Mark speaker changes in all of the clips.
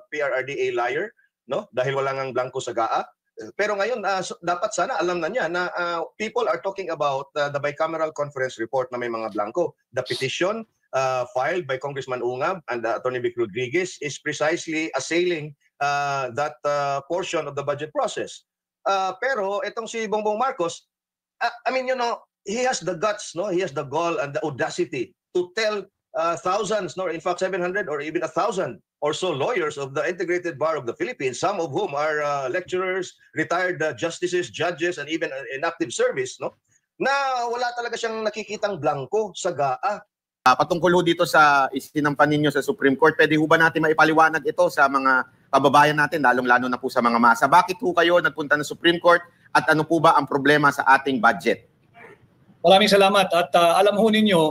Speaker 1: PRRD a liar, no? Dahil wala ngang blanco sa GAA. Pero ngayon, dapat sana alam na niya na people are talking about the bicameral conference report na may mga blanco. The petition filed by Congressman Ungab and Attorney Vic Rodriguez is precisely assailing that portion of the budget process. Pero itong si Bongbong Marcos, I mean, you know, he has the guts, no? He has the gall and the audacity to tell thousands, no, in fact 700 or even 1,000 or so lawyers of the Integrated Bar of the Philippines, some of whom are lecturers, retired justices, judges, and even in active service, no, na wala talaga siyang nakikitang blanco sa GAA.
Speaker 2: Patungkol ho dito sa isinampan ninyo sa Supreme Court, pwede ho ba natin maipaliwanag ito sa mga kababayan natin, lalong-lalo na po sa mga masa? Bakit ho kayo nagpunta ng Supreme Court at ano po ba ang problema sa ating budget?
Speaker 3: Maraming salamat at alam ho ninyo,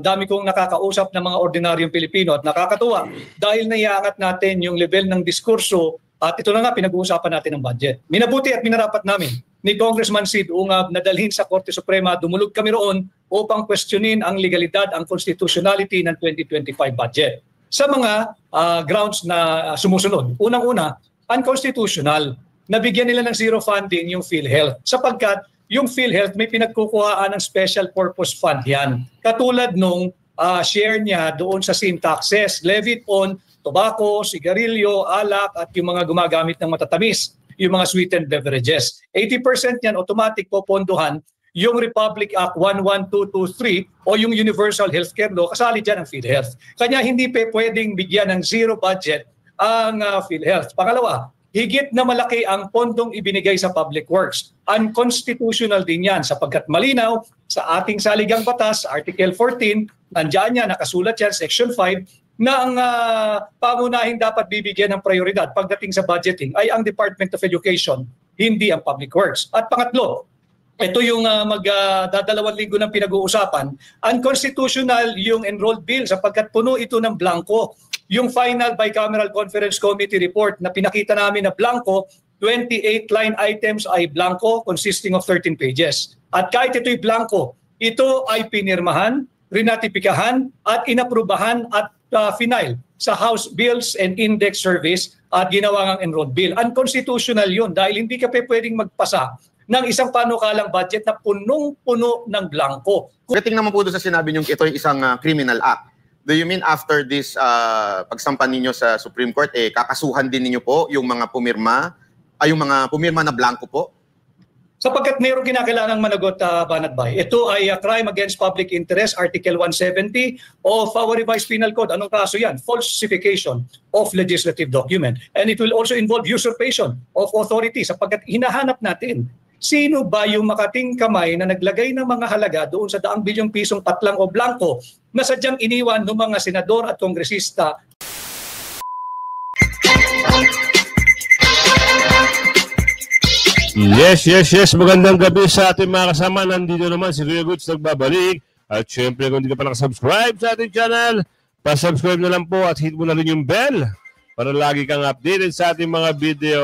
Speaker 3: dami kong nakakausap ng mga ordinaryong Pilipino at nakakatuwa dahil naiangat natin yung level ng diskurso at ito na nga pinag-uusapan natin ng budget. Minabuti at minarapat namin ni Congressman Sid Ungab na dalhin sa Korte Suprema, dumulog kami roon upang questionin ang legalidad, ang constitutionality ng 2025 budget. Sa mga grounds na sumusunod, unang-una, unconstitutional, nabigyan nila ng zero funding yung PhilHealth sapagkat yung PhilHealth may pinagkukuhaan ng special purpose fund yan. Katulad nung share niya doon sa sin taxes levied on tobacco, sigarilyo, alak at yung mga gumagamit ng matatamis, yung mga sweetened beverages. 80% yan automatic popondohan yung Republic Act 11223 o yung Universal Healthcare Law, kasali dyan ang PhilHealth. Kanya hindi pwedeng bigyan ng zero budget ang PhilHealth. Pangalawa, higit na malaki ang pondong ibinigay sa public works. Unconstitutional din yan sapagkat malinaw sa ating saligang batas, Article 14, nandiyan yan, nakasulat yan, Section 5, na ang pangunahing dapat bibigyan ng prioridad pagdating sa budgeting ay ang Department of Education, hindi ang public works. At pangatlo, ito yung magdadalawang linggo ng pinag-uusapan, unconstitutional yung enrolled bill sapagkat puno ito ng blanco. Yung final bicameral conference committee report na pinakita namin na blanco, 28 line items ay blanco consisting of 13 pages. At kahit ito'y blanco, ito ay pinirmahan, rinatipikahan at inaprubahan at final sa House Bills and Index Service at ginawa ng enrolled bill. Unconstitutional yun dahil hindi ka pwedeng magpasa ng isang panukalang budget na punong-puno ng blanco.
Speaker 2: Pagdating naman po doon sa sinabi nyo, ito ay isang criminal act. Do you mean after this pagsampan ninyo sa Supreme Court, kakasuhan din ninyo po yung mga pumirma, yung mga pumirma na blanco po?
Speaker 3: Sapagkat mayroong kinakailangang managot, Banatbay. Ito ay crime against public interest, Article 170 of our revised penal code. Anong kaso yan? Falsification of legislative document. And it will also involve usurpation of authority sapagkat hinahanap natin sino ba yung makating kamay na naglagay ng mga halaga doon sa daang bilyong pisong patlang o blanco na sadyang iniwan ng mga senador at kongresista.
Speaker 4: Yes. Magandang gabi sa ating mga kasama. Nandito naman si Kuya Goods nagbabalik. At syempre kung hindi ka pa nakasubscribe sa ating channel, pa-subscribe na lang po at hit mo na rin yung bell para lagi kang updated sa ating mga video.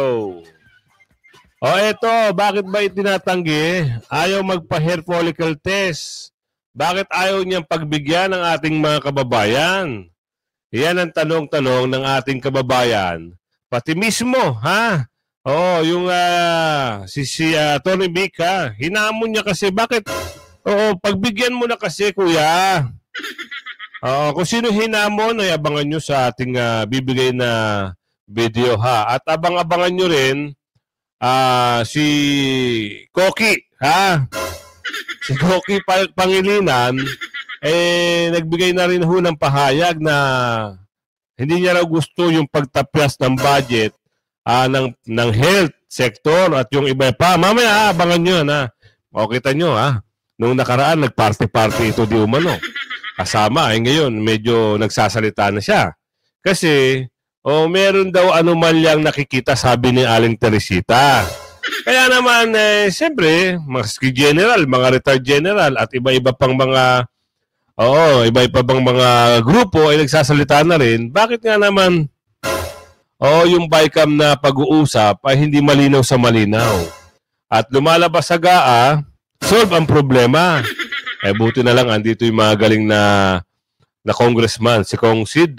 Speaker 4: O eto, bakit ba itinatanggi? Ayaw magpa-hair follicle test. Bakit ayaw niyang pagbigyan ng ating mga kababayan? Yan ang tanong-tanong ng ating kababayan. Pati mismo, ha? Oo, yung si Tony Vic, ha? Hinamon niya kasi, bakit? Oo, pagbigyan mo na kasi, kuya. Oo, kung sino hinamon, ay abangan nyo sa ating bibigay na video, ha? At abang-abangan nyo rin si Koki, ha? Si Koki Pangilinan, nagbigay na rin ho ng pahayag na hindi niya raw gusto yung pagtapyas ng budget ng health sector at yung iba pa. Mamaya, abangan nyo, ha? O, kita nyo, ha? Nung nakaraan, nag-party-party ito di umano. Kasama, ngayon, medyo nagsasalita na siya. Kasi, meron daw anomalyang nakikita, sabi ni Aling Teresita. Kaya naman, siyempre, maski general, mga retired general, at iba-iba pang mga, iba-iba pang mga grupo ay nagsasalita na rin. Bakit nga naman, yung BICAM na pag-uusap ay hindi malinaw sa malinaw. At lumalabas sa GAA, solve ang problema. Buti na lang, andito yung mga galing na congressman, si Kong Sid,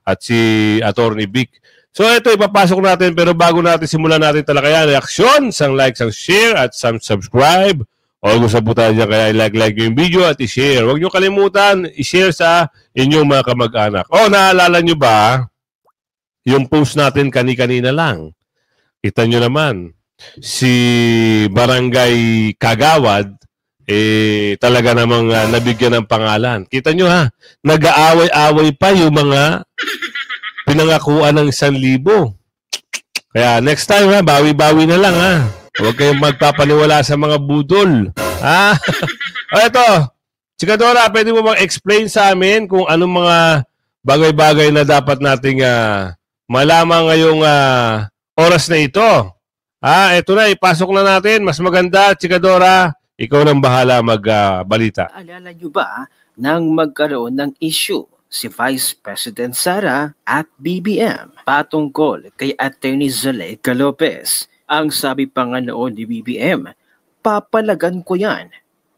Speaker 4: at si Attorney Vic. So ito ipapasok natin, pero bago natin simulan natin talakayan, reaksyon, sang like, sang share at sang subscribe. O gusto po tayo dyan, kaya like yung video at i-share. Huwag nyo kalimutan, i-share sa inyong mga kamag-anak. O naalala nyo ba yung post natin kani-kanina lang? Kita nyo naman, si Barangay Kagawad, talaga namang nabigyan ng pangalan. Kita nyo ha, nag-aaway-aaway pa yung mga pinangakuan ng 1,000. Kaya next time ha, bawi-bawi na lang ha. Huwag kayong magpapaniwala sa mga budol. Ha? O ito, Chikadora, pwede mo bang explain sa amin kung anong mga bagay-bagay na dapat nating malaman ngayong oras na ito? Ito na, ipasok na natin. Mas maganda, Chikadora, ikaw nang bahala magbalita.
Speaker 5: Alala nyo ba nang magkaroon ng issue si Vice President Sara at BBM patungkol kay Attorney Zaleika Lopez? Ang sabi pa nga noon ni BBM, papalagan ko yan.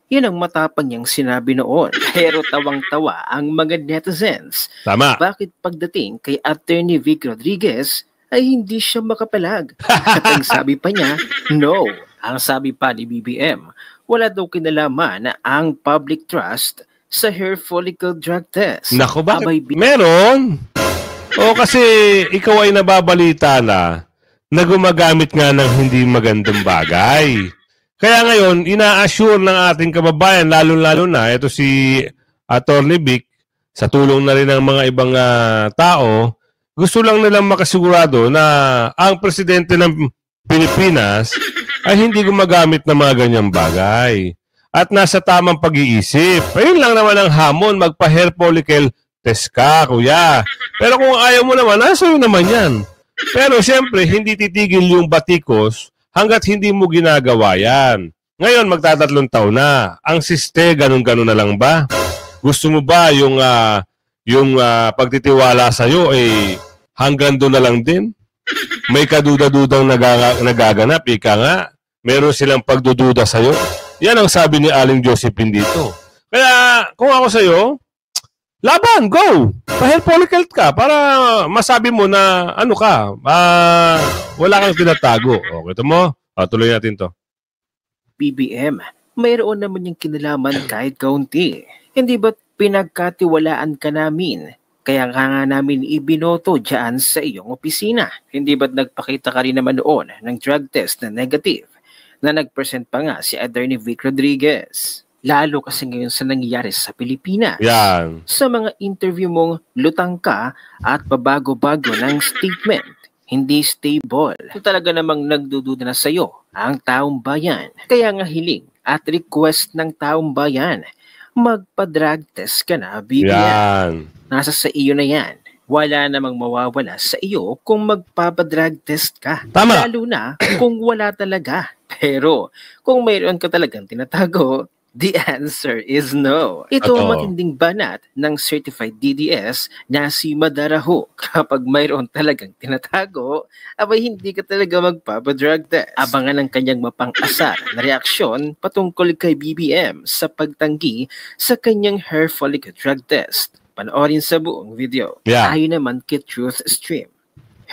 Speaker 5: Yan ang matapang niyang sinabi noon. Pero tawang-tawa ang mga netizens.
Speaker 4: Tama.
Speaker 5: Bakit pagdating kay Attorney Vic Rodriguez ay hindi siya makapalag? At ang sabi pa niya, no. Ang sabi pa ni BBM, wala daw kinalaman na ang public trust sa hair follicle drug test.
Speaker 4: Naku, bakit? Meron. O kasi ikaw ay nababalita na gumagamit nga ng hindi magandang bagay. Kaya ngayon, ina-assure ng ating kababayan, lalo-lalo na, ito si Attorney Vic, sa tulong na rin ng mga ibang tao, gusto lang nilang makasigurado na ang presidente ng Pilipinas ay hindi gumagamit ng mga ganyang bagay. At nasa tamang pag-iisip. Ayun lang naman ang hamon, magpa-hair follicle test ka, kuya. Pero kung ayaw mo naman, nasa iyo naman yan. Pero siyempre, hindi titigil yung batikos hanggat hindi mo ginagawa yan. Ngayon, magtatatlong taon na. Ang siste, ganun-ganun na lang ba? Gusto mo ba yung pagtitiwala sa'yo hanggang doon na lang din? May kaduda-dudang nagaganap, ika nga. Meron silang pagdududa sa'yo. Yan ang sabi ni Aling Josephine dito. Kaya, kung ako sa'yo, laban, go! Pa-hair follicle ka para masabi mo na ano ka, wala kang tinatago. O, ito mo, tuloy natin to.
Speaker 5: BBM, mayroon naman yung kinalaman kahit kaunti. Hindi ba't pinagkatiwalaan ka namin? Kaya nga namin ibinoto dyan sa iyong opisina. Hindi ba't nagpakita ka rin naman noon ng drug test na negative na nag-present pa nga si Attorney Vic Rodriguez? Lalo kasi ngayon sa nangyayari sa Pilipinas.
Speaker 4: Yan.
Speaker 5: Sa mga interview mong lutang ka at pabago-bago ng statement, hindi stable. So talaga namang nagdududa na sa'yo ang taong bayan. Kaya nga hiling at request ng taong bayan, magpa-drug test ka na, BBM.
Speaker 4: Yan.
Speaker 5: Nasa sa iyo na yan. Wala namang mawawala sa iyo kung magpapadrug test ka.
Speaker 4: Tama.
Speaker 5: Lalo na kung wala talaga. Pero kung mayroon ka talagang tinatago, the answer is no. Ito ang matinding banat ng certified DDS na si Madaraho. Kapag mayroon talagang tinatago, abay hindi ka talaga magpapadrug test. Abangan ang kanyang mapang-asar na reaksyon patungkol kay BBM sa pagtanggi sa kanyang hair follicle drug test. Panoorin sa buong video.
Speaker 4: Yeah.
Speaker 5: Ayon naman kay Truth Stream,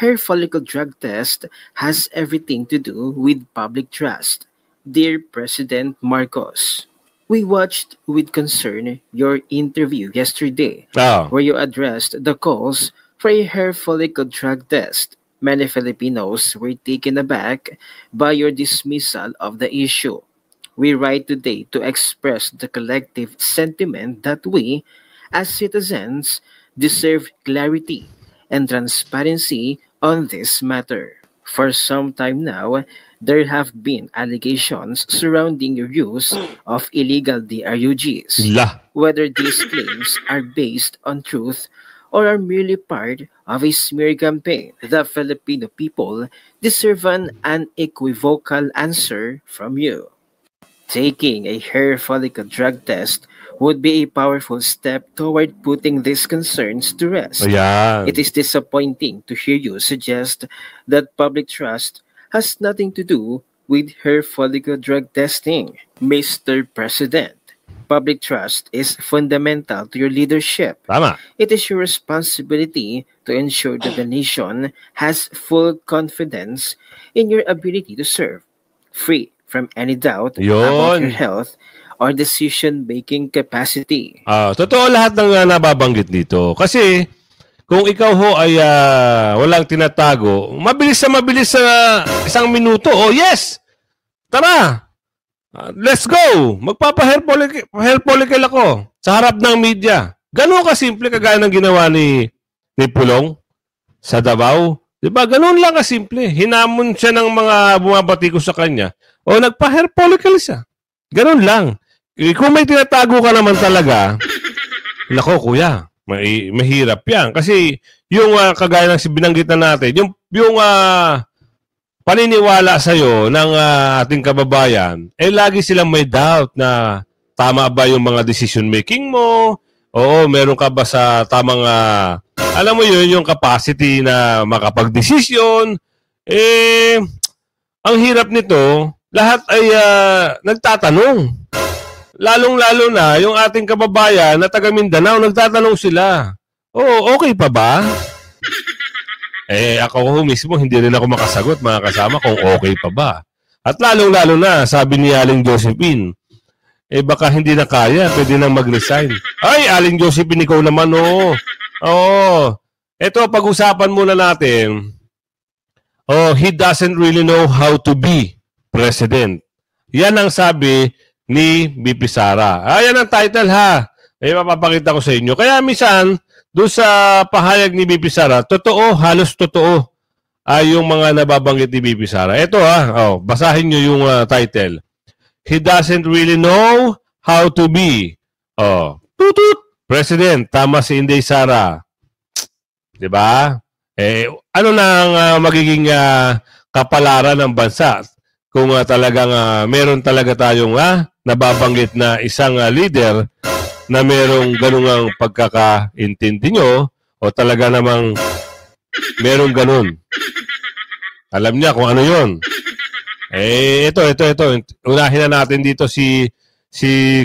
Speaker 5: hair follicle drug test has everything to do with public trust. Dear President Marcos, we watched with concern your interview yesterday where you addressed the calls for a hair follicle drug test. Many Filipinos were taken aback by your dismissal of the issue. We write today to express the collective sentiment that we, as citizens, deserve clarity and transparency on this matter. For some time now, there have been allegations surrounding your use of illegal DRUGs. Whether these claims are based on truth or are merely part of a smear campaign, the Filipino people deserve an unequivocal answer from you. Taking a hair follicle drug test would be a powerful step toward putting these concerns to rest. It is disappointing to hear you suggest that public trust has nothing to do with hair follicle drug testing. Mr. President, Public trust is fundamental to your leadership.
Speaker 4: Tama.
Speaker 5: It is your responsibility to ensure that the nation has full confidence in your ability to serve, free from any doubt about your
Speaker 4: Yun.
Speaker 5: health or decision-making capacity.
Speaker 4: Totoo lahat ng nababanggit dito. Kasi kung ikaw ho ay walang tinatago, mabilis sa isang minuto. Oh yes! Tara! Let's go! Magpapa-hair follicle ako sa harap ng media. Ganun kasimple kagaya ng ginawa ni Pulong sa Davao. Diba? Ganun lang kasimple. Hinamon siya ng mga bumabati ko sa kanya. O nagpa-hair follicle siya. Ganun lang. Kung may tinatago ka naman talaga, nako kuya, mahirap yan. Kasi yung kagaya ng binanggit na natin, yung paniniwala sa'yo ng ating kababayan, lagi silang may doubt na tama ba yung mga decision making mo? Oo, meron ka ba sa tamang, alam mo yun, yung capacity na makapag-desisyon? Ang hirap nito, lahat ay nagtatanong. Lalong-lalo na yung ating kababayan na taga Mindanao, nagtatanong sila, okay pa ba? Ako mismo, hindi rin ako makasagot, mga kasama, kung okay pa ba. At lalong-lalo na, sabi ni Aling Josephine, baka hindi na kaya, pwede nang mag-resign. Ay, Aling Josephine, ikaw naman, Ito, pag-usapan muna natin. He doesn't really know how to be president. Yan ang sabi ni BP Sara. Yan ang title, ha. Mapapakita ko sa inyo. Kaya minsan, doon sa pahayag ni BP Sara, totoo, halos totoo yung mga nababanggit ni BP Sara. Ito basahin nyo yung title. He doesn't really know how to be. Tutut! President, tama si Inday Sara. Diba? Ano na ang magiging kapalaran ng bansa kung talagang meron talaga tayong nababanggit na isang leader na merong ganung pagkakaintindi nyo o talaga namang merong ganun. Alam niya kung ano yun. Ito. Unahin na natin dito si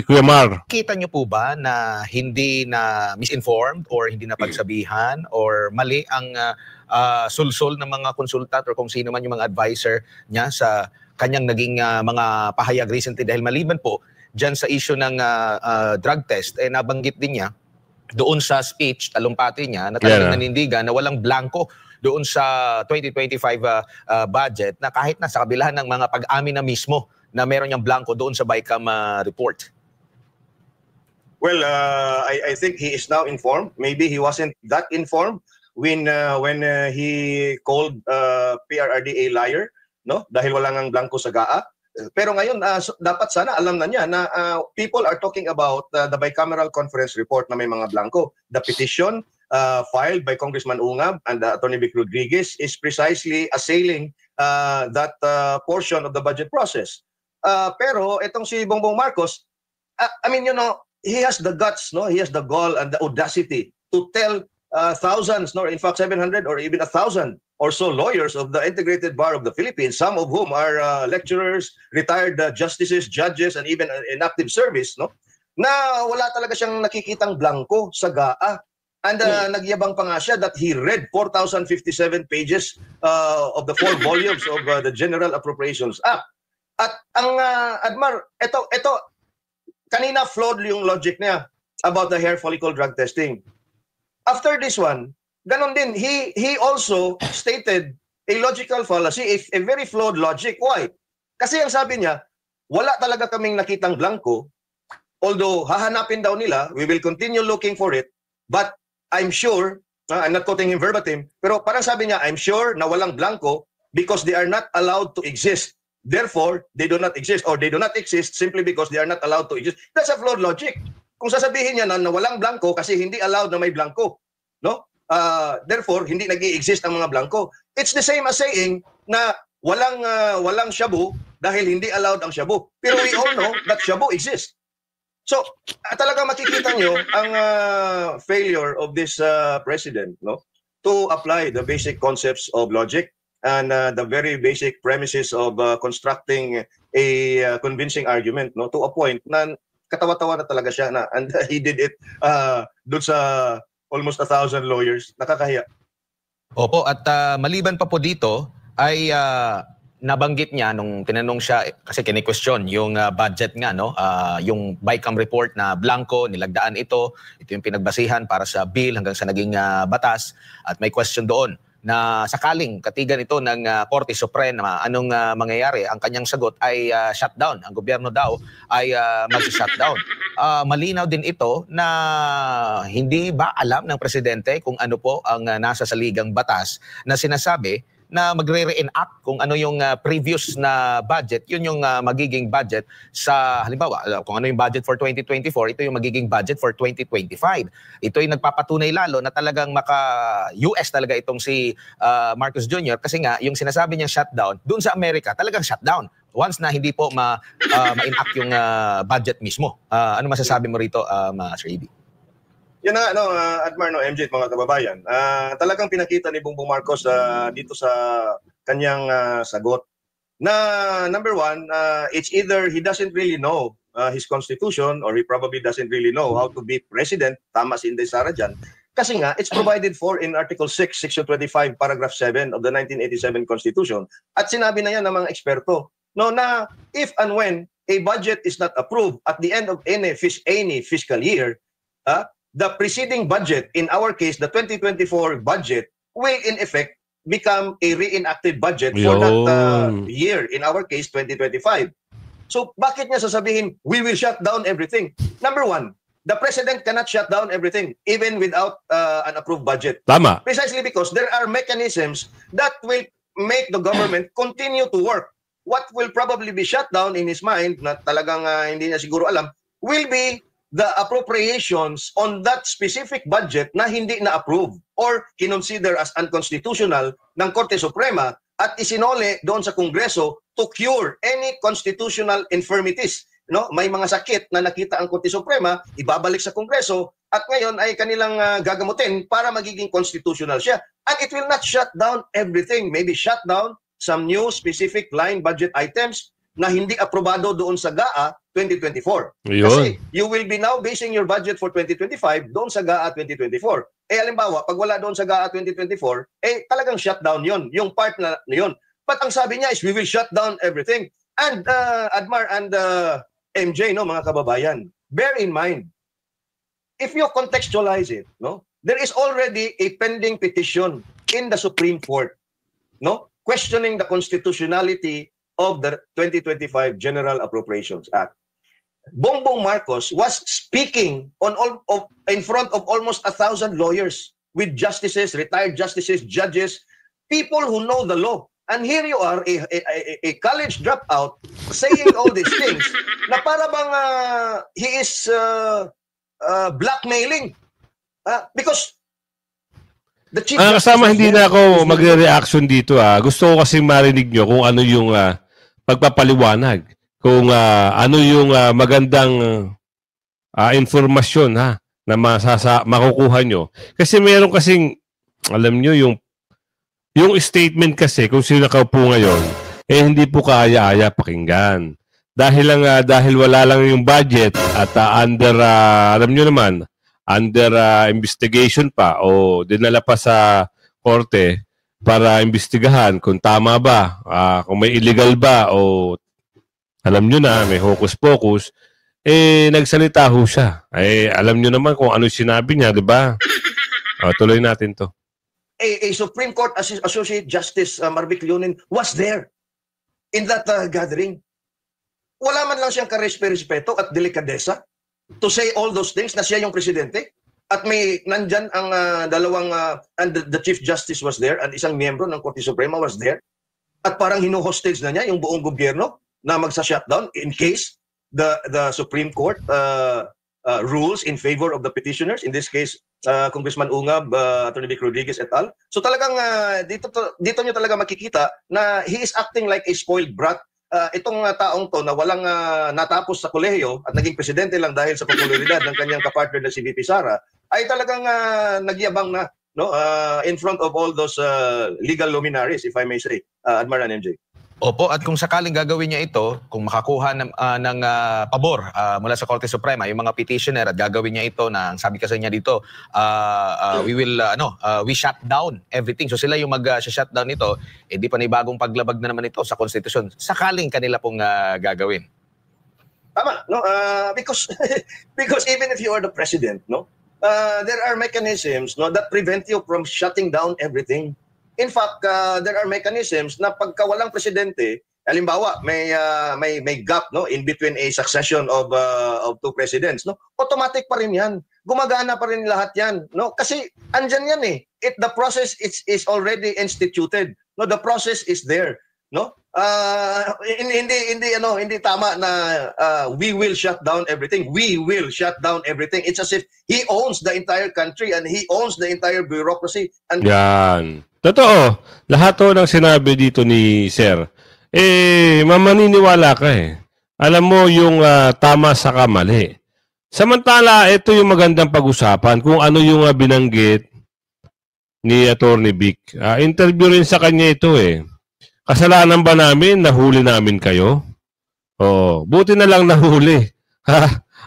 Speaker 4: Kuya Mar.
Speaker 6: Kita niyo po ba na hindi na misinformed or hindi na pagsabihan or mali ang sulsol ng mga konsultant or kung sino man yung mga advisor niya sa kanyang naging mga pahayag recently dahil maliban po dyan sa issue ng drug test, nabanggit din niya doon sa speech, talumpati niya, na talagang nanindigan na walang blanco doon sa 2025 budget na kahit na sa kabilahan ng mga pag-amin na mismo na meron niyang blanco doon sa BICAM report.
Speaker 1: Well, I think he is now informed. Maybe he wasn't that informed when he called PRRD a liar, no? Dahil wala ngang blanco sa GAA. Pero ngayon, dapat sana alam na niya na people are talking about the bicameral conference report na may mga blanco. The petition filed by Congressman Ungab and Attorney Vic Rodriguez is precisely assailing that portion of the budget process. Pero itong si Bongbong Marcos, I mean, he has the guts, no? He has the gall and the audacity to tell thousands, no, in fact 700 or even 1,000 or so lawyers of the Integrated Bar of the Philippines, some of whom are lecturers, retired justices, judges, and even in active service, no, na wala talaga siyang nakikitang blanco sa GAA. And nagyabang pa nga siya that he read 4,057 pages of the 4 volumes of the General Appropriations Act. At ang Admar, ito kanina flawed yung logic niya about the hair follicle drug testing. After this one, ganon din, he also stated a logical fallacy, a very flawed logic. Why? Kasi ang sabi niya, wala talaga kaming nakitang blanco, although hahanapin daw nila, we will continue looking for it, but I'm sure, I'm not quoting him verbatim, pero parang sabi niya, I'm sure na walang blanco because they are not allowed to exist. Therefore, they do not exist, or they do not exist simply because they are not allowed to exist. That's a flawed logic. Kung sasabihin niya na walang blanco kasi hindi allowed na may blanco, no? Therefore, hindi nag-i-exist ang mga blanco. It's the same as saying na walang shabu dahil hindi allowed ang shabu. Pero we all know that shabu exists. So, talaga makikita nyo ang failure of this president, no, to apply the basic concepts of logic and the very basic premises of constructing a convincing argument, no, to a point na katawa-tawa na talaga siya na and he did it doon sa almost 1,000 lawyers. Nakakahiya.
Speaker 6: Opo, at maliban pa po dito ay nabanggit niya nung tinanong siya kasi kini-question yung budget nga no, yung BICAM report na blanco, nilagdaan ito yung pinagbasihan para sa bill hanggang sa naging batas at may question doon na sakaling katigan ito ng Korte Suprema anong mangyayari. Ang kanyang sagot ay shutdown. Ang gobyerno daw ay mag-shutdown. Malinaw din ito na hindi ba alam ng presidente kung ano po ang nasa saligang batas na sinasabi na magre-reenact kung ano yung previous na budget, yun yung magiging budget sa, halimbawa, kung ano yung budget for 2024, ito yung magiging budget for 2025. Ito yung nagpapatunay lalo na talagang maka-US talaga itong si Marcos Jr. kasi nga, yung sinasabi niyang shutdown, dun sa Amerika, talagang shutdown. Once na hindi po ma-enact yung budget mismo. Ano masasabi mo rito, Sir Ibi?
Speaker 1: Yan na nga, Admar, MJ at mga kababayan. Talagang pinakita ni Bongbong Marcos dito sa kanyang sagot na number one, it's either he doesn't really know his constitution or he probably doesn't really know how to be president. Tama si Inday Sara dyan. Kasi nga, it's provided for in Article 6, Section 25, Paragraph 7 of the 1987 Constitution. At sinabi na yan ng mga eksperto no, na if and when a budget is not approved at the end of any fiscal year, the preceding budget, in our case, the 2024 budget, will in effect become a reenacted budget for that year, in our case, 2025. So bakit niya sasabihin, we will shut down everything? Number one, the president cannot shut down everything, even without an approved budget.
Speaker 4: Tama.
Speaker 1: Precisely because there are mechanisms that will make the government continue to work. What will probably be shut down in his mind, na talagang hindi niya siguro alam, will be the appropriations on that specific budget na hindi na-approve or kinonsider as unconstitutional ng Korte Suprema at isinole doon sa Kongreso to cure any constitutional infirmities. No? May mga sakit na nakita ang Korte Suprema, ibabalik sa Kongreso at ngayon ay kanilang gagamutin para magiging constitutional siya. And it will not shut down everything. Maybe shut down some new specific line budget items na hindi aprobado doon sa GAA 2024.
Speaker 4: Yun.
Speaker 1: Kasi you will be now basing your budget for 2025 doon sa GAA 2024. Halimbawa, pag wala doon sa GAA 2024, talagang shutdown yon, yung part na yun. But ang sabi niya is we will shut down everything. And Admar and MJ, no, mga kababayan, bear in mind, if you contextualize it, no, there is already a pending petition in the Supreme Court, no, questioning the constitutionality of the 2025 General Appropriations Act. Bongbong Marcos was speaking in front of almost 1,000 lawyers with justices, retired justices, judges, people who know the law. And here you are, a college dropout, saying all these things na para bang he is blackmailing. Because the Chief Justice...
Speaker 4: Kasama, hindi na ako magre-reaction dito. Gusto ko kasing marinig nyo kung ano yung pagpapaliwanag. Kung ano yung magandang informasyon na makukuha nyo. Kasi meron kasing, alam nyo, yung statement kasi, kung sino nakaupo ngayon, hindi po kaaya-aya pakinggan. Dahil wala lang yung budget at under, alam nyo naman, under investigation pa o dinala pa sa korte para imbestigahan kung tama ba, kung may illegal ba o alam nyo na, may hocus-pocus, nagsalita ho siya. Alam nyo naman kung ano sinabi niya, di ba? Tuloy natin to.
Speaker 1: A Supreme Court Associate Justice Marvic Leonin was there in that gathering. Wala man lang siyang karespeto at delikadesa to say all those things na siya yung presidente. At may nandyan ang dalawang, and the Chief Justice was there at isang miyembro ng Korte Suprema was there. At parang hino-hostage na niya yung buong gobyerno na magsa-shutdown in case the Supreme Court rules in favor of the petitioners, in this case, Congressman Ungab, Atty. Vic Rodriguez et al. So talagang dito nyo talaga makikita na he is acting like a spoiled brat. Itong taong to na walang natapos sa kolehiyo at naging presidente lang dahil sa popularidad ng kanyang kapartner na si VP Sara, ay talagang nagyabang na, no, in front of all those legal luminaries, if I may say, Admiral MJ.
Speaker 6: Opo, at kung sakaling gagawin niya ito, kung makakuha ng pabor mula sa Korte Suprema, yung mga petitioner at gagawin niya ito na sabi kasi niya dito, we shut down everything. So sila yung mag-shut down nito, di pa bagong paglabag na naman ito sa konstitusyon. Sakaling kanila pong gagawin.
Speaker 1: Tama, no? Because because even if you are the president, no, there are mechanisms, no, that prevent you from shutting down everything. In fact, there are mechanisms na pagka walang presidente, halimbawa may gap, no, in between a succession of two presidents, no, automatic pa rin yan. Gumagana pa rin lahat yan, no? Kasi andyan yan eh. The process is already instituted. No, the process is there, no? Hindi tama na we will shut down everything. We will shut down everything. It's as if he owns the entire country and he owns the entire bureaucracy. And
Speaker 4: Yan. Totoo. Lahat to ng sinabi dito ni Sir, mamaniniwala ka eh. Alam mo yung tama sa mali. Samantala, ito yung magandang pag-usapan kung ano yung binanggit ni Attorney Vic. Interview rin sa kanya ito eh. Kasalanan ba namin? Nahuli namin kayo? Buti na lang nahuli.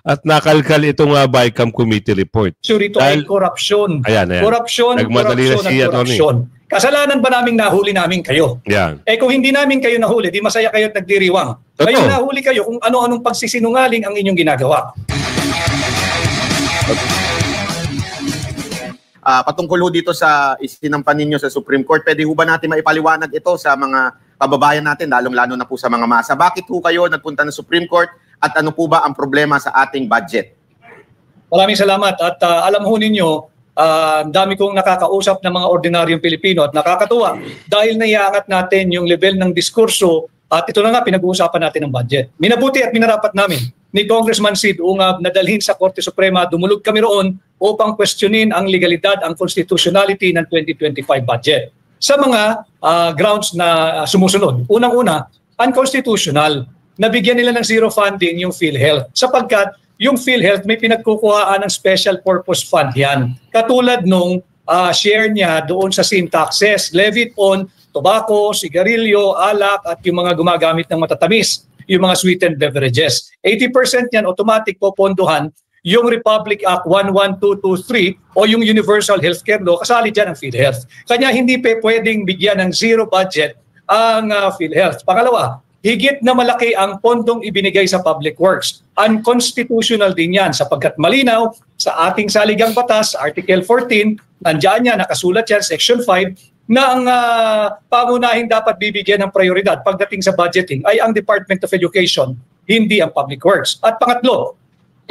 Speaker 4: At nakalkal itong BICAM committee report.
Speaker 3: So ito ay korupsyon.
Speaker 4: Ayan.
Speaker 3: Korupsyon,
Speaker 4: Nagmadali na si
Speaker 3: korupsyon. Kasalanan ba naming nahuli namin kayo?
Speaker 4: Yan.
Speaker 3: Kung hindi namin kayo nahuli, di masaya kayo at nagdiriwang. Ngayon nahuli kayo kung ano-anong pagsisinungaling ang inyong ginagawa.
Speaker 2: Patungkol dito sa isinampan ninyo sa Supreme Court, pwede ho ba natin maipaliwanag ito sa mga kababayan natin, lalong-lalo na po sa mga masa? Bakit ho kayo nagpunta ng Supreme Court at ano po ba ang problema sa ating budget?
Speaker 3: Maraming salamat at alam ho ninyo, dami kong nakakausap ng mga ordinaryong Pilipino at nakakatuwa dahil naiangat natin yung level ng diskurso at ito na nga pinag-uusapan natin ng budget. Minabuti at minarapat namin ni Congressman Sid Ungab na dalhin sa Korte Suprema, dumulog kami roon upang questionin ang legalidad, ang constitutionality ng 2025 budget. Sa mga grounds na sumusunod. Unang-una, unconstitutional. Nabigyan nila ng zero funding yung PhilHealth sapagkat yung PhilHealth may pinagkukuhaan ng special purpose fund yan. Katulad nung share niya doon sa sin taxes levied on tobacco, sigarilyo, alak at yung mga gumagamit ng matatamis, yung mga sweetened beverages. 80% yan automatic popondohan yung Republic Act 11223 o yung Universal Healthcare Law, kasali dyan ang PhilHealth. Kanya hindi pwedeng bigyan ng zero budget ang PhilHealth. Pangalawa, higit na malaki ang pondong ibinigay sa public works. Unconstitutional din yan sapagkat malinaw sa ating saligang batas, Article 14, nandiyan yan, nakasulat yan, Section 5, na ang pangunahing dapat bibigyan ng prioridad pagdating sa budgeting ay ang Department of Education, hindi ang Public Works. At pangatlo,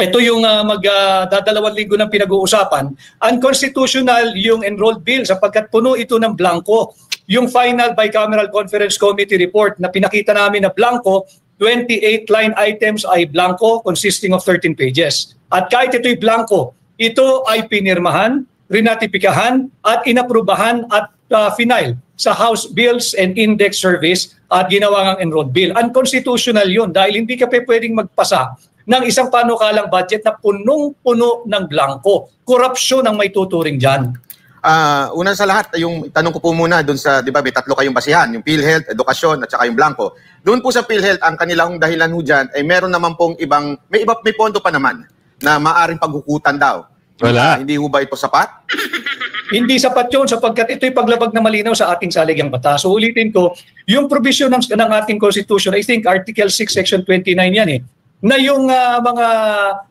Speaker 3: ito yung magdadalawang linggo ng pinag-uusapan, unconstitutional yung enrolled bill sapagkat puno ito ng blanco. Yung final bicameral conference committee report na pinakita namin na blanco, 28 line items ay blanco consisting of 13 pages. At kahit ito'y blanco, ito ay pinirmahan, rinatipikahan at inaprubahan at final sa House Bills and Index Service at ginawa ng enrolled bill. Unconstitutional yun dahil hindi ka pwedeng magpasa ng isang panukalang budget na punong-puno ng blanco. Korupsyon ang may tuturing dyan.
Speaker 2: Una sa lahat, yung tanong ko po muna doon sa, di ba, may tatlo kayong basihan, yung PhilHealth, edukasyon, at saka yung blanco. Doon po sa PhilHealth, ang kanilang dahilan ho dyan, ay meron naman pong ibang, may pondo pa naman na maaring paghukutan daw.
Speaker 4: Wala.
Speaker 2: Hindi ho ba ito sapat?
Speaker 3: Hindi sapat yun sapagkat ito'y paglabag na malinaw sa ating saligang batas. So ulitin ko, yung provision ng ating Constitution, I think Article 6, Section 29 yan eh, na yung mga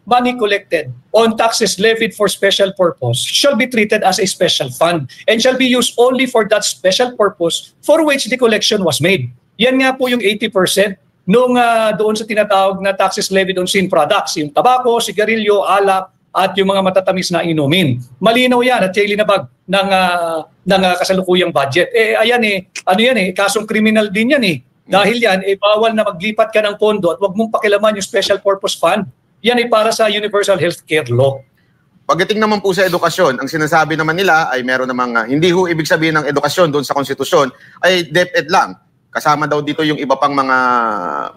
Speaker 3: money collected on taxes levied for special purpose shall be treated as a special fund and shall be used only for that special purpose for which the collection was made. Yan nga po yung 80% nung doon sa tinatawag na taxes levied on sin products, yung tabako, sigarilyo, alak, at yung mga matatamis na inumin. Malinaw yan at yung linabag ng kasalukuyang budget. Ayan ano yan kasong kriminal din yan Dahil yan, bawal na maglipat ka ng pondo at wag mong pakilaman yung special purpose fund. Yan para sa Universal Healthcare Law.
Speaker 2: Pagdating naman po sa edukasyon, ang sinasabi naman nila ay meron namang, hindi ho ibig sabihin ng edukasyon doon sa konstitusyon, ay DepEd lang. Kasama daw dito yung iba pang mga,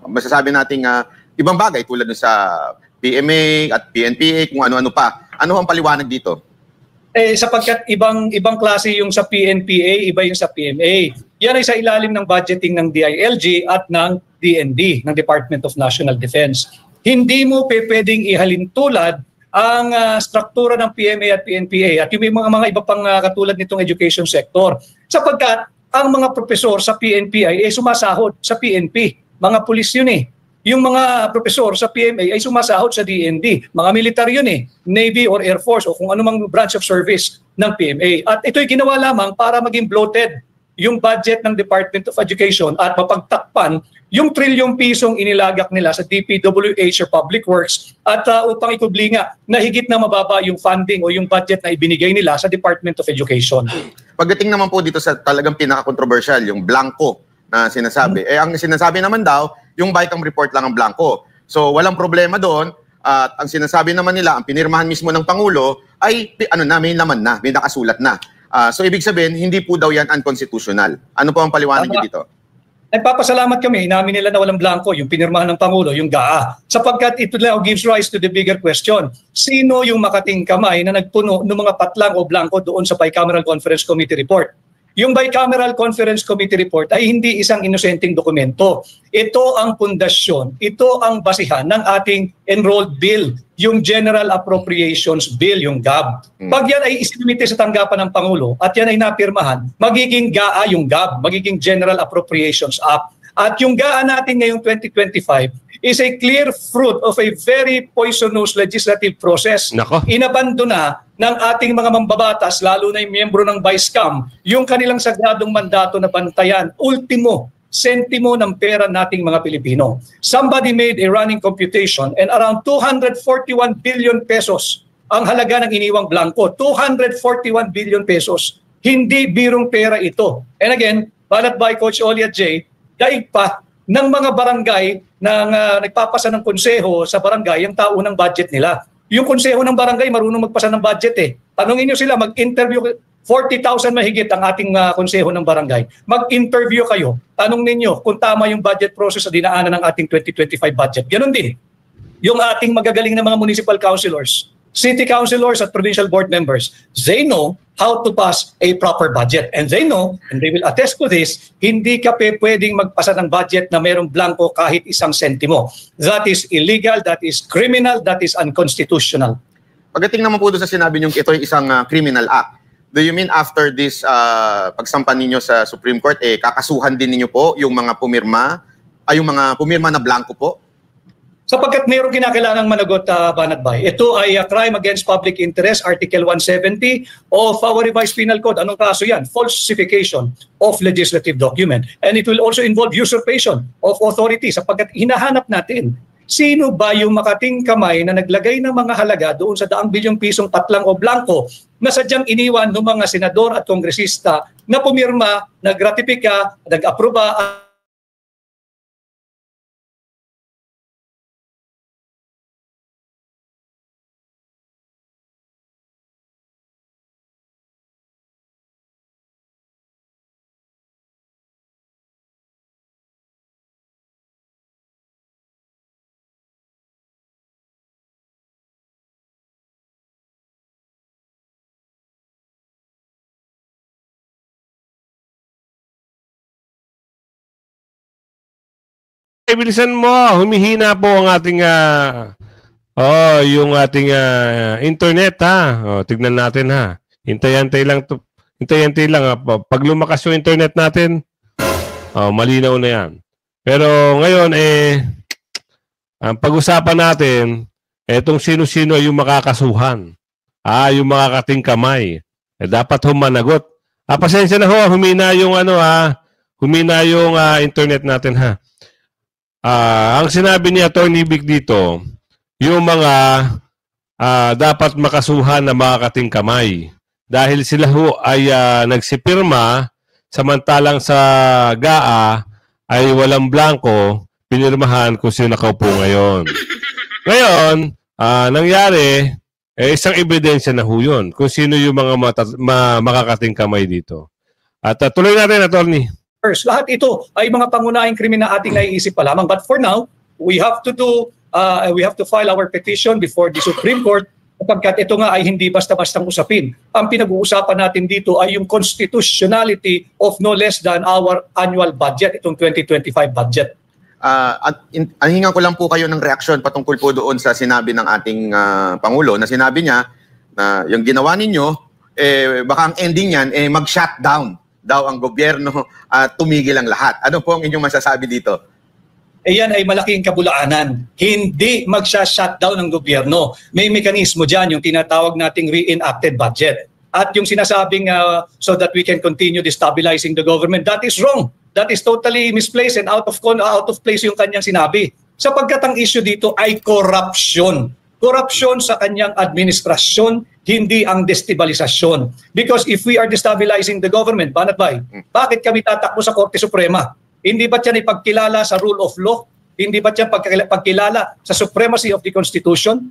Speaker 2: masasabi nating ibang bagay tulad sa PMA at PNPA, kung ano-ano pa. Ano ang paliwanag dito?
Speaker 3: sapagkat ibang klase yung sa PNPA, iba yung sa PMA. Yan ay sa ilalim ng budgeting ng DILG at ng DND, ng Department of National Defense. Hindi mo pwedeng ihalintulad ang struktura ng PMA at PNPA at yung mga iba pang katulad nitong education sector. Sapagkat ang mga profesor sa PNP ay sumasahod sa PNP. Mga pulis yun eh. Yung mga profesor sa PMA ay sumasahod sa DND. Mga military yun eh. Navy or Air Force o kung anumang branch of service ng PMA. At ito'y ginawa lamang para maging bloated yung budget ng Department of Education at mapagtakpan yung trilyong pisong inilagak nila sa DPWH or Public Works at upang ikubli nga na higit na mababa yung funding o yung budget na ibinigay nila sa Department of Education.
Speaker 2: Pagdating naman po dito sa talagang pinaka-controversial, yung blanco na sinasabi. Ang sinasabi naman daw, yung BICAM report lang ang blanco. So walang problema doon. At ang sinasabi naman nila, ang pinirmahan mismo ng Pangulo ay may laman na, may nakasulat na. So ibig sabihin, hindi po daw yan unconstitutional. Ano po ang paliwanag niyo dito?
Speaker 3: Nagpapasalamat kami, inamin nila na walang blanco, yung pinirmahan ng Pangulo, yung GAA. Sapagkat ito now gives rise to the bigger question. Sino yung makating kamay na nagpuno ng mga patlang o blanco doon sa Bicameral Conference Committee report? Yung Bicameral Conference Committee report ay hindi isang inosenteng dokumento. Ito ang pundasyon, ito ang basihan ng ating enrolled bill, yung General Appropriations Bill, yung GAB. Pag yan ay isinumite sa tanggapan ng Pangulo at yan ay napirmahan, magiging GAA yung GAB, magiging General Appropriations Act. At yung GAA natin ngayong 2025 is a clear fruit of a very poisonous legislative process.
Speaker 4: Nako.
Speaker 3: Inabandona ng ating mga mambabatas, lalo na yung miyembro ng BICAM, yung kanilang sagradong mandato na bantayan, ultimo, sentimo ng pera nating mga Pilipino. Somebody made a running computation and around 241 billion pesos ang halaga ng iniwang blanco. 241 billion pesos. Hindi birong pera ito. And again, balat by Coach Oli at Jay, daig pa ng mga barangay na nagpapasa ng konseho sa barangay ang taunang budget nila. Yung konseho ng barangay marunong magpasa ng budget eh. Tanungin nyo sila, mag-interview, 40,000 mahigit ang ating konseho ng barangay. Mag-interview kayo, tanong ninyo kung tama yung budget process sa dinaanan ng ating 2025 budget. Ganon din. Yung ating magagaling na mga municipal councilors, city councilors at provincial board members, they know how to pass a proper budget. And they know, and they will attest to this, hindi ka pwedeng magpasa ng budget na merong blanco kahit isang sentimo. That is illegal, that is criminal, that is unconstitutional.
Speaker 2: Pagdating naman po doon sa sinabi niyo, ito ay isang criminal act. Do you mean after this pagsampan ninyo sa Supreme Court, kakasuhan din ninyo po yung mga pumirma, yung mga pumirma na blanco po?
Speaker 3: Sapagkat mayroong kinakailangang managot, Banatbay. Ito ay crime against public interest, Article 170 of our revised penal code. Anong kaso yan? Falsification of legislative document. And it will also involve usurpation of authority sapagkat hinahanap natin sino ba yung makating kamay na naglagay ng mga halaga doon sa daang bilyong pisong patlang o blanco na sadyang iniwan ng mga senador at kongresista na pumirma, nagratipika, nag-aproba.
Speaker 4: Bilisan mo, humihina po ang ating yung ating internet ha. Tignan natin ha. Hintay-hintay lang to. Hintay-hintay lang ha. Pag lumakas yung internet natin, malinaw na 'yan. Pero ngayon ang pag-usapan natin etong sino-sino yung makakasuhan. Yung makakating kamay. Dapat humanagot. Pasensya na ho, humina yung humina yung internet natin ha. Ang sinabi ni Atty. Vic dito, yung mga dapat makasuhan na makakating kamay. Dahil sila ho ay nagsipirma, samantalang sa GAA ay walang blanco, pinirmahan kung sino nakaupo ngayon. Ngayon, nangyari, isang ebidensya na ho yun kung sino yung mga makakating kamay dito. At tuloy natin, Atty.
Speaker 3: Lahat ito ay mga pangunahing krimen na ating naiisip pa lamang. But for now, we have to file our petition before the Supreme Court Sapagkat ito nga ay hindi basta-bastang usapin. Ang pinag-uusapan natin dito ay yung constitutionality of no less than our annual budget, itong 2025 budget.
Speaker 2: Hingan ko lang po kayo ng reaksyon patungkol po doon sa sinabi ng ating Pangulo na sinabi niya na yung ginawa ninyo, baka ang ending yan, mag-shutdown daw ang gobyerno at tumigil ang lahat. Ano po ang inyong masasabi dito?
Speaker 3: Yan ay malaking kabulaanan. Hindi magsha-shutdown ng gobyerno. May mekanismo dyan, yung tinatawag nating reenacted budget. At yung sinasabing so that we can continue destabilizing the government, that is wrong. That is totally misplaced and out of place yung kanyang sinabi. Sapagkat ang issue dito ay corruption. Corruption sa kanyang administrasyon, hindi ang destabilisasyon. Because if we are destabilizing the government, Banat-Bay, bakit kami tatakbo sa Korte Suprema? Hindi ba yan ipagkilala sa rule of law? Hindi ba yan pagkilala sa supremacy of the Constitution?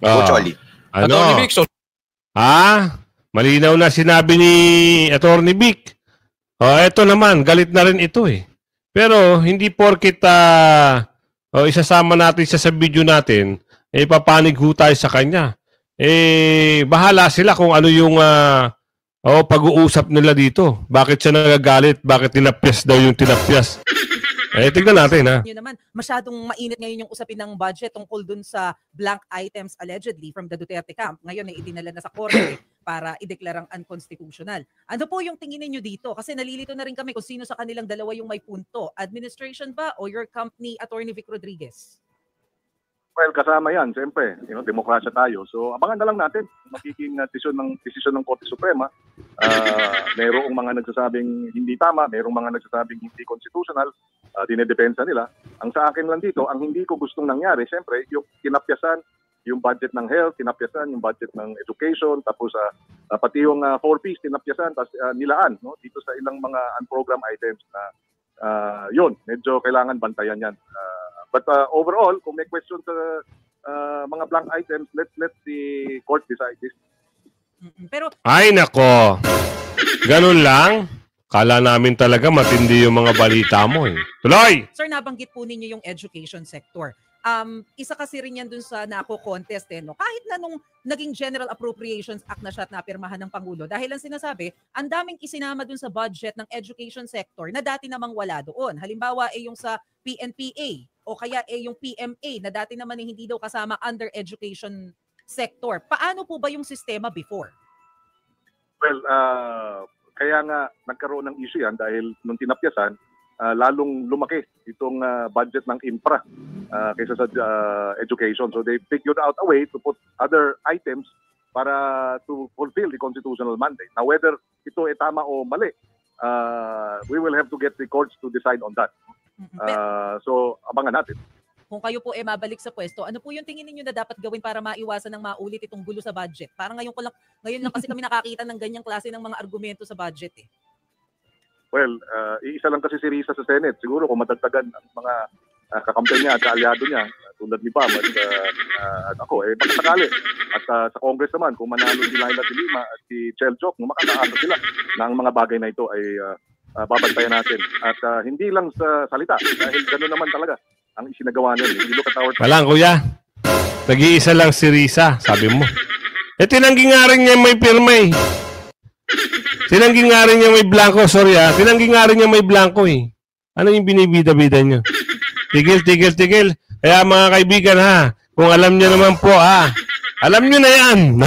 Speaker 2: Choli.
Speaker 4: Ano? Malinaw na sinabi ni Attorney Vic. Ito naman, galit na rin ito eh. Pero hindi porkit isasama natin siya sa video natin, papanig ho tayo sa kanya. Bahala sila kung ano yung pag-uusap nila dito. Bakit siya nagagalit? Bakit tinapyas daw yung tinapyas? Tignan natin ha.
Speaker 7: Yun naman, masyadong mainit ngayon yung usapin ng budget tungkol dun sa blank items allegedly from the Duterte camp. Ngayon ay idinala na sa korte para ideklarang unconstitutional. Ano po yung tingin niyo dito? Kasi nalilito na rin kami kung sino sa kanilang dalawa yung may punto. Administration ba o your company, Attorney Vic Rodriguez?
Speaker 8: Well, kasama yan, siyempre. Demokrasya tayo. So, abangan na lang natin magiging desisyon ng Korte Suprema. Mayroong mga nagsasabing hindi tama, mayroong mga nagsasabing hindi constitutional. Dinedepensa nila. Ang sa akin lang dito, ang hindi ko gustong nangyari, siyempre, yung tinapyasan yung budget ng health, tinapyasan yung budget ng education, tapos pati yung 4Ps, tinapyasan, tapos nilaan dito sa ilang mga unprogrammed items na yun, medyo kailangan bantayan yan. But overall, kung may question sa mga blank items, let the court decide this.
Speaker 7: Pero
Speaker 4: ay nako, ganun lang. Kala namin talaga matindi yung mga balita mo eh. Tuloy!
Speaker 7: Sir, nabanggit po ninyo yung education sector. Isa kasi rin yan dun sa NACO contest no? Kahit na nung naging General Appropriations Act na siya at napirmahan ng Pangulo, dahil ang sinasabi, ang daming isinama dun sa budget ng education sector na dati namang wala doon. Halimbawa yung sa PNPA o kaya yung PMA na dati naman hindi daw kasama under education sector. Paano po ba yung sistema before?
Speaker 8: Well, kaya nga nagkaroon ng issue yan dahil nung tinapyasan, lalong lumaki itong budget ng infra kaysa sa education. So they figured out a way to put other items para to fulfill the constitutional mandate. Now whether ito ay tama o mali, we will have to get the courts to decide on that. So abangan natin.
Speaker 7: Kung kayo po mabalik sa pwesto, ano po yung tingin niyo na dapat gawin para maiwasan ng maulit itong gulo sa budget? Parang ngayon lang kasi kami nakakita ng ganyang klase ng mga argumento sa budget eh.
Speaker 8: Well, iisa lang kasi si Risa sa Senate. Siguro kung madagdagan ang mga kakampi niya at kaalyado niya, tulad ni Pam at ako, makasakali. At sa Congress naman, kung manalo si Laila de Lima at si Chel Joc, makakaasa sila na ang mga bagay na ito ay babantayan natin. At hindi lang sa salita, dahil gano'n naman talaga ang isinagawa nila.
Speaker 4: Walang kuya, nag-iisa lang si Risa, sabi mo. Tinanggi nga rin niya may pirma eh. Tinanggi nga rin niya may blanco, sorry tinanggi nga rin niya may blanco eh. Ano yung binibida-bida niyo? Tigil. Kaya mga kaibigan kung alam niyo naman po alam niyo na yan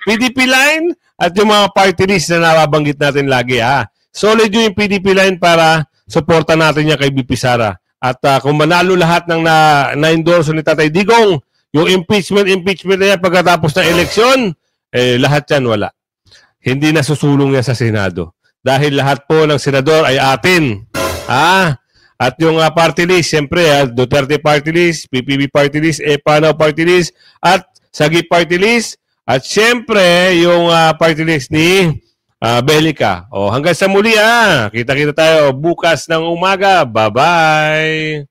Speaker 4: PDP line at yung mga party list na nababanggit natin lagi Solid yung PDP line para suporta natin niya kay BP Sara. At kung manalo lahat ng na-endorse ni Tatay Digong, yung impeachment na yan pagkatapos ng eleksyon, lahat yan wala. Hindi na susulong yan sa Senado. Dahil lahat po ng senador ay atin. At yung party list, siyempre, Duterte party list, PPB party list, Panaw party list, at Sagip party list, at siyempre, yung party list ni Belica. Hanggang sa muli Kita-kita tayo bukas ng umaga. Bye-bye!